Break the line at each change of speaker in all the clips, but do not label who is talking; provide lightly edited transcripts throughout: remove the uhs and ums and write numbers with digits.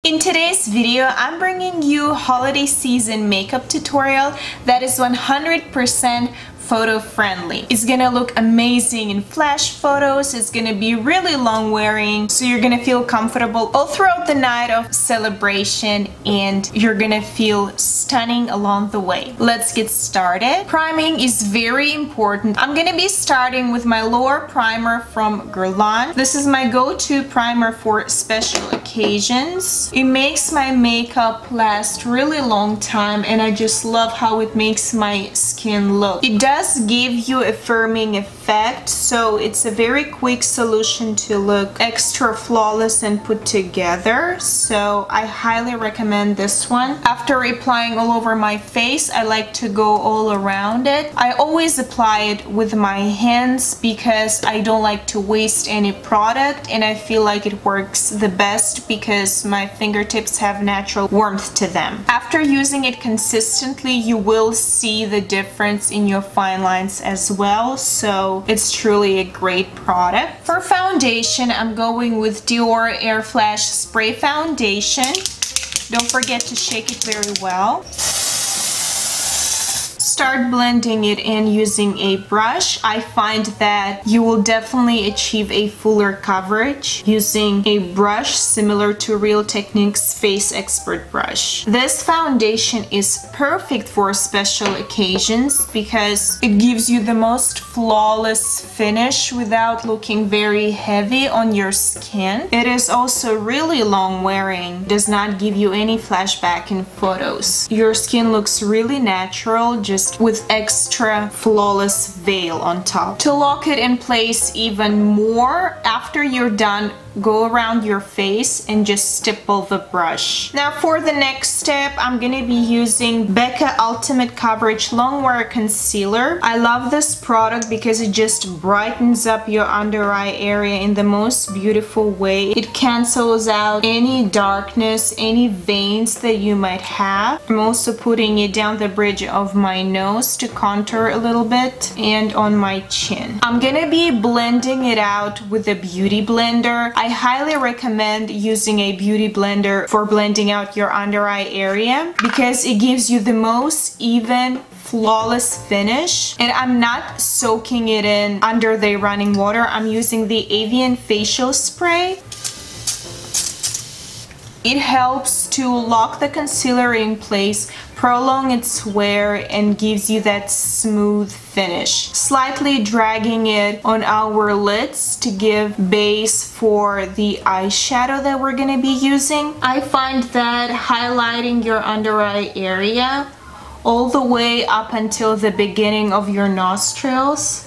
In today's video, I'm bringing you holiday season makeup tutorial that is 100% photo friendly. It's gonna look amazing in flash photos, it's gonna be really long wearing, so you're gonna feel comfortable all throughout the night of celebration and you're gonna feel stunning along the way. Let's get started. Priming is very important. I'm gonna be starting with my lower primer from Guerlain. This is my go-to primer for special occasions. It makes my makeup last really long time and I just love how it makes my skin look. It does give you a firming effect, so it's a very quick solution to look extra flawless and put together, so I highly recommend this one. After applying all over my face, I like to go all around it. I always apply it with my hands because I don't like to waste any product and I feel like it works the best because my fingertips have natural warmth to them. After using it consistently, you will see the difference in your fine lines as well, so it's truly a great product. For foundation, I'm going with Dior Air Flash Spray Foundation. Don't forget to shake it very well. Start blending it in using a brush. I find that you will definitely achieve a fuller coverage using a brush similar to Real Techniques Face Expert brush. This foundation is perfect for special occasions because it gives you the most flawless finish without looking very heavy on your skin. It is also really long wearing, does not give you any flashback in photos. Your skin looks really natural, just with extra flawless veil on top. To lock it in place even more, after you're done, go around your face and just stipple the brush. Now for the next step, I'm gonna be using Becca Ultimate Coverage Longwear Concealer. I love this product because it just brightens up your under eye area in the most beautiful way. It cancels out any darkness, any veins that you might have. I'm also putting it down the bridge of my nose to contour a little bit and on my chin. I'm gonna be blending it out with a beauty blender. I highly recommend using a beauty blender for blending out your under eye area because it gives you the most even flawless finish. And I'm not soaking it in under the running water. I'm using the Avian facial spray. It helps to lock the concealer in place, prolong its wear, and gives you that smooth finish. Slightly dragging it on our lids to give base for the eyeshadow that we're gonna be using. I find that highlighting your under eye area all the way up until the beginning of your nostrils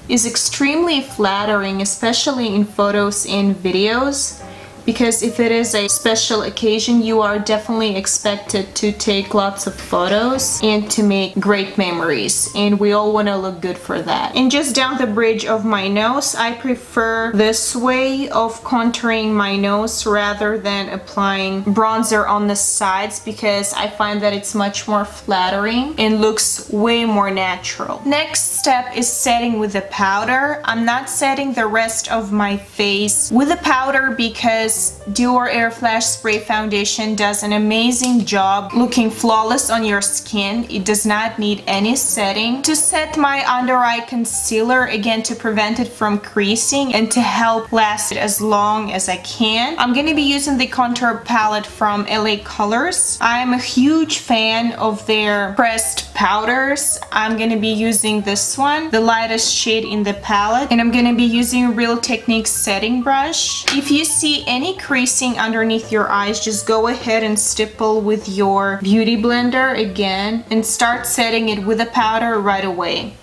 is extremely flattering, especially in photos and videos. Because if it is a special occasion, you are definitely expected to take lots of photos and to make great memories, and we all want to look good for that. And just down the bridge of my nose, I prefer this way of contouring my nose rather than applying bronzer on the sides because I find that it's much more flattering and looks way more natural. Next step is setting with the powder. I'm not setting the rest of my face with the powder because Dior Air Flash Spray Foundation does an amazing job looking flawless on your skin. It does not need any setting. To set my under eye concealer, again to prevent it from creasing and to help last it as long as I can, I'm going to be using the contour palette from LA Colors. I'm a huge fan of their pressed powders. I'm going to be using this one, the lightest shade in the palette, and I'm going to be using Real Techniques setting brush. If you see any creasing underneath your eyes, just go ahead and stipple with your beauty blender again and start setting it with a powder right away.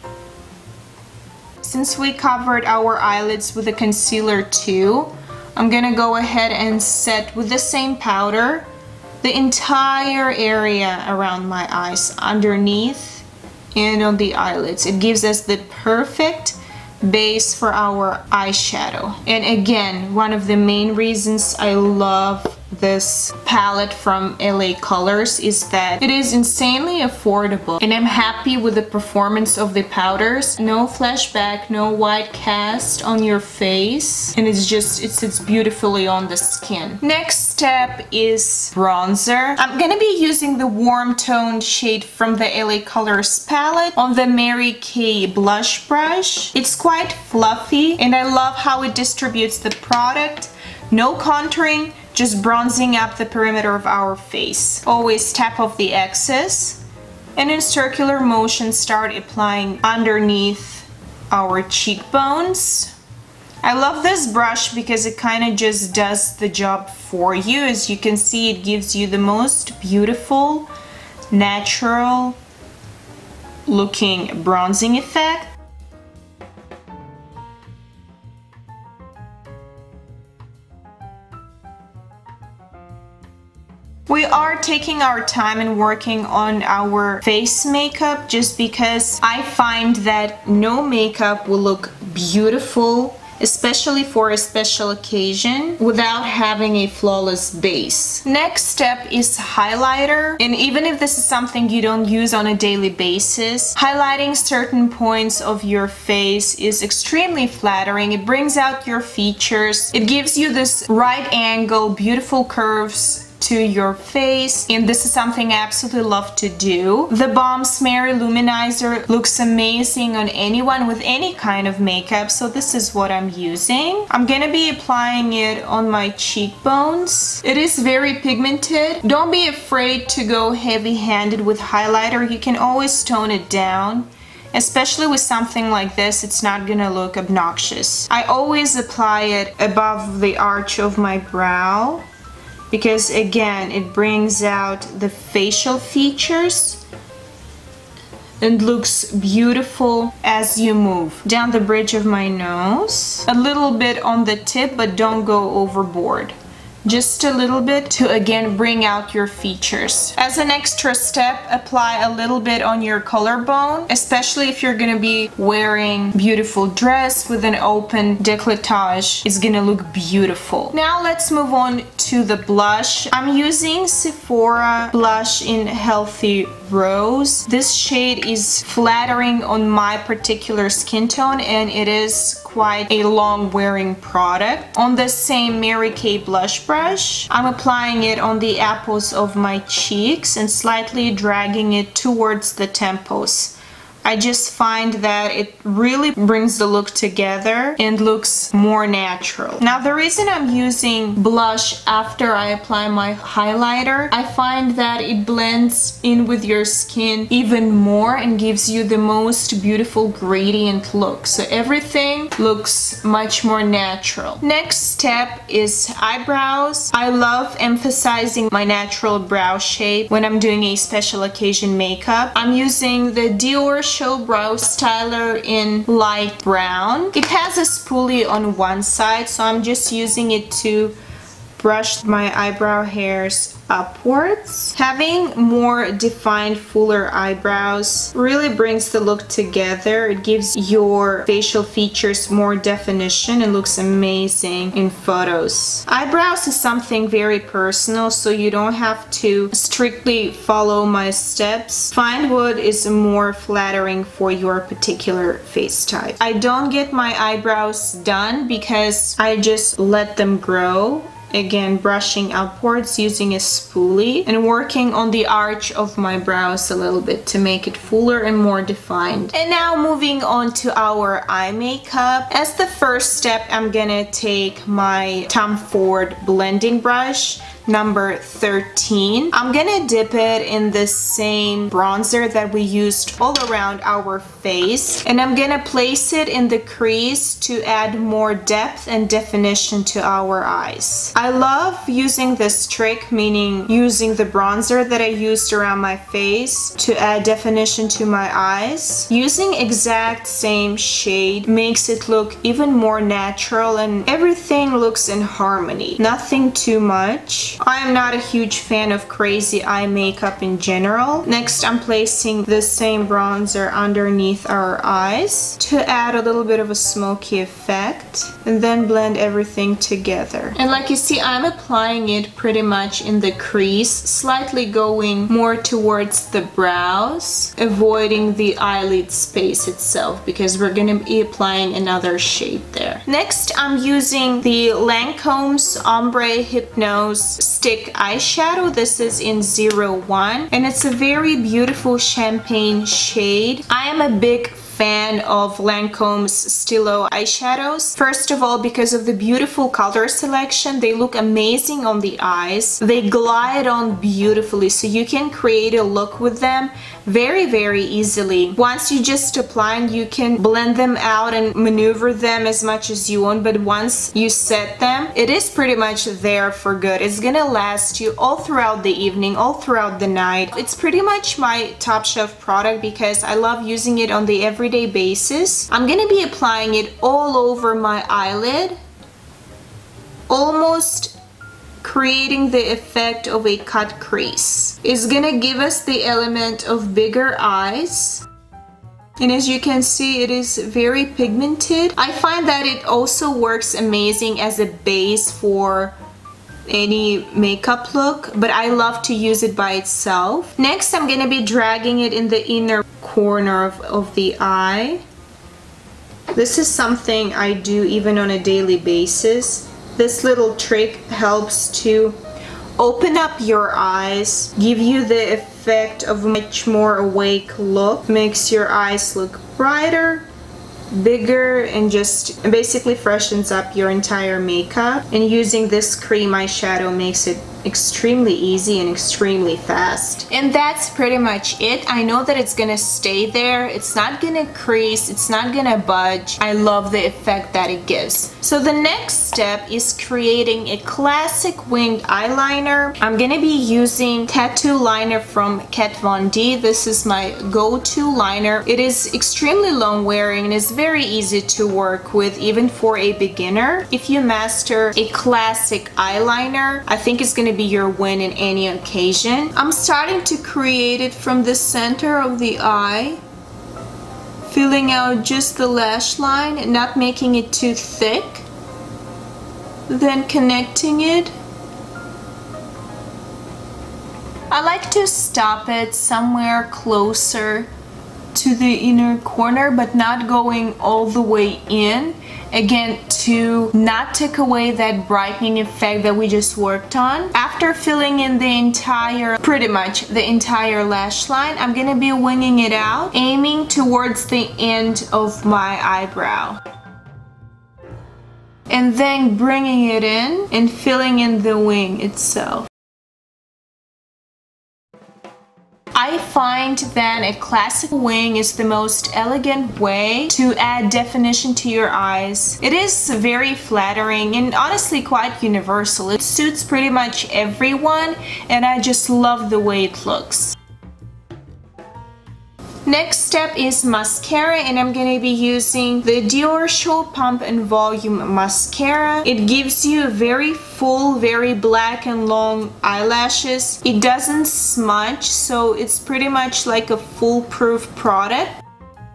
Since we covered our eyelids with a concealer too, I'm gonna go ahead and set with the same powder the entire area around my eyes, underneath and on the eyelids. It gives us the perfect base for our eyeshadow. And again, one of the main reasons I love this palette from LA Colors is that it is insanely affordable, and I'm happy with the performance of the powders. No flashback, no white cast on your face, and it sits beautifully on the skin. Next step is bronzer. I'm gonna be using the warm toned shade from the LA Colors palette on the Mary Kay blush brush. It's quite fluffy, and I love how it distributes the product. No contouring, just bronzing up the perimeter of our face. Always tap off the excess, and in circular motion start applying underneath our cheekbones. I love this brush because it kind of just does the job for you. As you can see, it gives you the most beautiful, natural looking bronzing effect. We are taking our time and working on our face makeup just because I find that no makeup will look beautiful, especially for a special occasion, without having a flawless base. Next step is highlighter, and even if this is something you don't use on a daily basis, highlighting certain points of your face is extremely flattering. It brings out your features, it gives you this right angle, beautiful curves to your face, and this is something I absolutely love to do. The Balm Smear Luminizer looks amazing on anyone with any kind of makeup, so this is what I'm using. I'm gonna be applying it on my cheekbones. It is very pigmented. Don't be afraid to go heavy-handed with highlighter. You can always tone it down. Especially with something like this, it's not gonna look obnoxious. I always apply it above the arch of my brow, because again, it brings out the facial features and looks beautiful as you move down the bridge of my nose. A little bit on the tip, but don't go overboard. Just a little bit to again bring out your features. As an extra step, apply a little bit on your collarbone, especially if you're gonna be wearing beautiful dress with an open décolletage. It's gonna look beautiful. Now let's move on to the blush. I'm using Sephora blush in Healthy Rose. This shade is flattering on my particular skin tone, and it is quite a long wearing product. On the same Mary Kay blush brush, I'm applying it on the apples of my cheeks and slightly dragging it towards the temples. I just find that it really brings the look together and looks more natural. Now, the reason I'm using blush after I apply my highlighter, I find that it blends in with your skin even more and gives you the most beautiful gradient look. So everything looks much more natural. Next step is eyebrows. I love emphasizing my natural brow shape when I'm doing a special occasion makeup. I'm using the Dior Show Brow Styler in light brown. It has a spoolie on one side, so I'm just using it to brush my eyebrow hairs upwards. Having more defined, fuller eyebrows really brings the look together. It gives your facial features more definition and looks amazing in photos. Eyebrows is something very personal, so you don't have to strictly follow my steps. Find what is more flattering for your particular face type. I don't get my eyebrows done because I just let them grow. Again, brushing upwards using a spoolie and working on the arch of my brows a little bit to make it fuller and more defined. And now moving on to our eye makeup. As the first step, I'm gonna take my Tom Ford blending brush number 13. I'm gonna dip it in the same bronzer that we used all around our face, and I'm gonna place it in the crease to add more depth and definition to our eyes. I love using this trick, meaning using the bronzer that I used around my face to add definition to my eyes. Using exact same shade makes it look even more natural and everything looks in harmony. Nothing too much. much. I am not a huge fan of crazy eye makeup in general. Next, I'm placing the same bronzer underneath our eyes to add a little bit of a smoky effect, and then blend everything together. And like you see, I'm applying it pretty much in the crease, slightly going more towards the brows, avoiding the eyelid space itself because we're gonna be applying another shade there. Next, I'm using the Lancome's Ombre Hypnose Stick Eyeshadow. This is in 01 and it's a very beautiful champagne shade. I am a big fan of Lancome's Stilo eyeshadows. First of all, because of the beautiful color selection, they look amazing on the eyes. They glide on beautifully, so you can create a look with them very easily. Once you just apply, and you can blend them out and maneuver them as much as you want, but once you set them, it is pretty much there for good. It's gonna last you all throughout the evening, all throughout the night. It's pretty much my top shelf product because I love using it on the everyday basis. I'm gonna be applying it all over my eyelid, almost creating the effect of a cut crease. It's gonna give us the element of bigger eyes. And as you can see, it is very pigmented. I find that it also works amazing as a base for any makeup look, but I love to use it by itself. Next, I'm gonna be dragging it in the inner corner of the eye. This is something I do even on a daily basis. This little trick helps to open up your eyes, give you the effect of a much more awake look, makes your eyes look brighter, bigger, and just basically freshens up your entire makeup. And using this cream eyeshadow makes it extremely easy and extremely fast. And that's pretty much it. I know that it's gonna stay there. It's not gonna crease. It's not gonna budge. I love the effect that it gives. So the next step is creating a classic winged eyeliner. I'm gonna be using Tattoo Liner from Kat Von D. This is my go-to liner. It is extremely long wearing and is very easy to work with even for a beginner. If you master a classic eyeliner, I think it's gonna be your win in any occasion. I'm starting to create it from the center of the eye, filling out just the lash line and not making it too thick, then connecting it. I like to stop it somewhere closer to the inner corner, but not going all the way in, again to not take away that brightening effect that we just worked on. After filling in the entire, pretty much the entire lash line, I'm gonna be winging it out, aiming towards the end of my eyebrow, and then bringing it in and filling in the wing itself. I find that a classic wing is the most elegant way to add definition to your eyes. It is very flattering and honestly quite universal. It suits pretty much everyone and I just love the way it looks. Next step is mascara, and I'm gonna be using the Dior Show Pump and Volume Mascara. It gives you very full, very black and long eyelashes. It doesn't smudge, so it's pretty much like a foolproof product.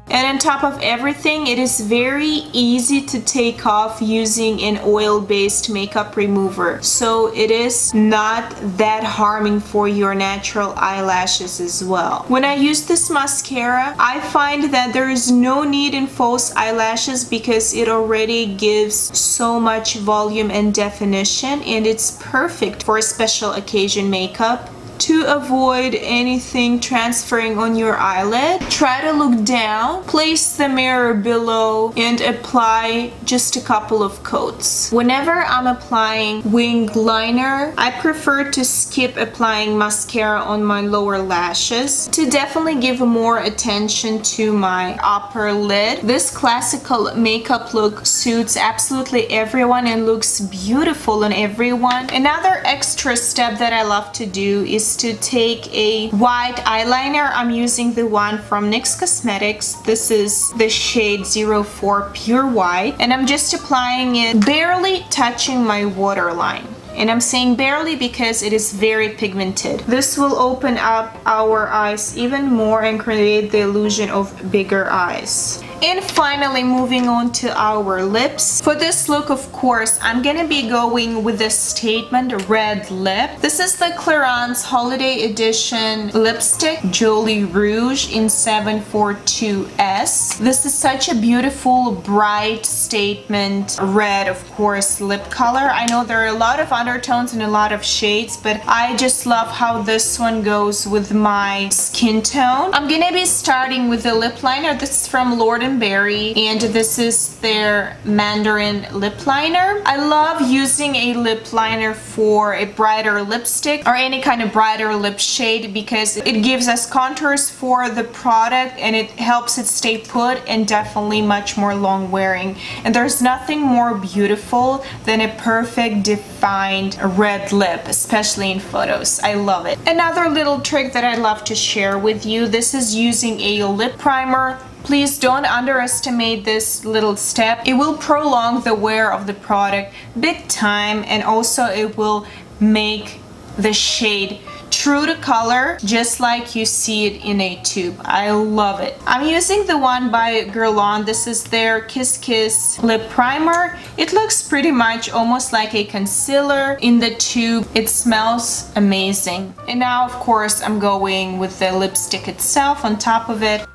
And on top of everything, it is very easy to take off using an oil-based makeup remover. So it is not that harming for your natural eyelashes as well. When I use this mascara, I find that there is no need in false eyelashes because it already gives so much volume and definition, and it's perfect for special occasion makeup. To avoid anything transferring on your eyelid, try to look down, place the mirror below, and apply just a couple of coats. Whenever I'm applying winged liner, I prefer to skip applying mascara on my lower lashes to definitely give more attention to my upper lid. This classical makeup look suits absolutely everyone and looks beautiful on everyone. Another extra step that I love to do is to take a white eyeliner. I'm using the one from NYX Cosmetics. This is the shade 04 Pure White, and I'm just applying it, barely touching my waterline. And I'm saying barely because it is very pigmented. This will open up our eyes even more and create the illusion of bigger eyes. And finally, moving on to our lips. For this look, of course, I'm gonna be going with the Statement Red Lip. This is the Clarins Holiday Edition lipstick, Jolly Rouge in 742S. This is such a beautiful, bright statement red, of course, lip color. I know there are a lot of undertones and a lot of shades, but I just love how this one goes with my skin tone. I'm gonna be starting with the lip liner. This is from Lord & Berry, and this is their Mandarin lip liner. I love using a lip liner for a brighter lipstick or any kind of brighter lip shade because it gives us contours for the product and it helps it stay put and definitely much more long wearing. And there's nothing more beautiful than a perfect defined red lip, especially in photos. I love it. Another little trick that I love to share with you, this is using a lip primer. Please don't underestimate this little step. It will prolong the wear of the product big time, and also it will make the shade true to color, just like you see it in a tube. I love it. I'm using the one by Guerlain. This is their Kiss Kiss lip primer. It looks pretty much almost like a concealer in the tube. It smells amazing. And now, of course, I'm going with the lipstick itself on top of it.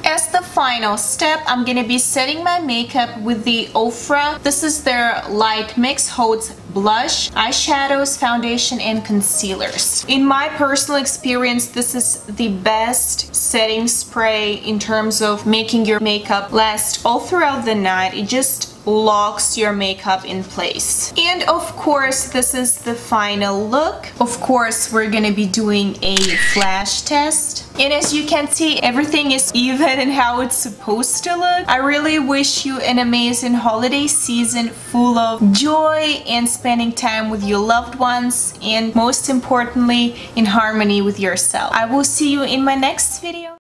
As the final step, I'm gonna be setting my makeup with the Ofra. This is their Light Mix Holds blush, eyeshadows, foundation, and concealers. In my personal experience, this is the best setting spray in terms of making your makeup last all throughout the night. It just locks your makeup in place. And of course, this is the final look. Of course, we're gonna be doing a flash test. And as you can see, everything is even and how it's supposed to look. I really wish you an amazing holiday season full of joy and spending time with your loved ones, and most importantly, in harmony with yourself. I will see you in my next video.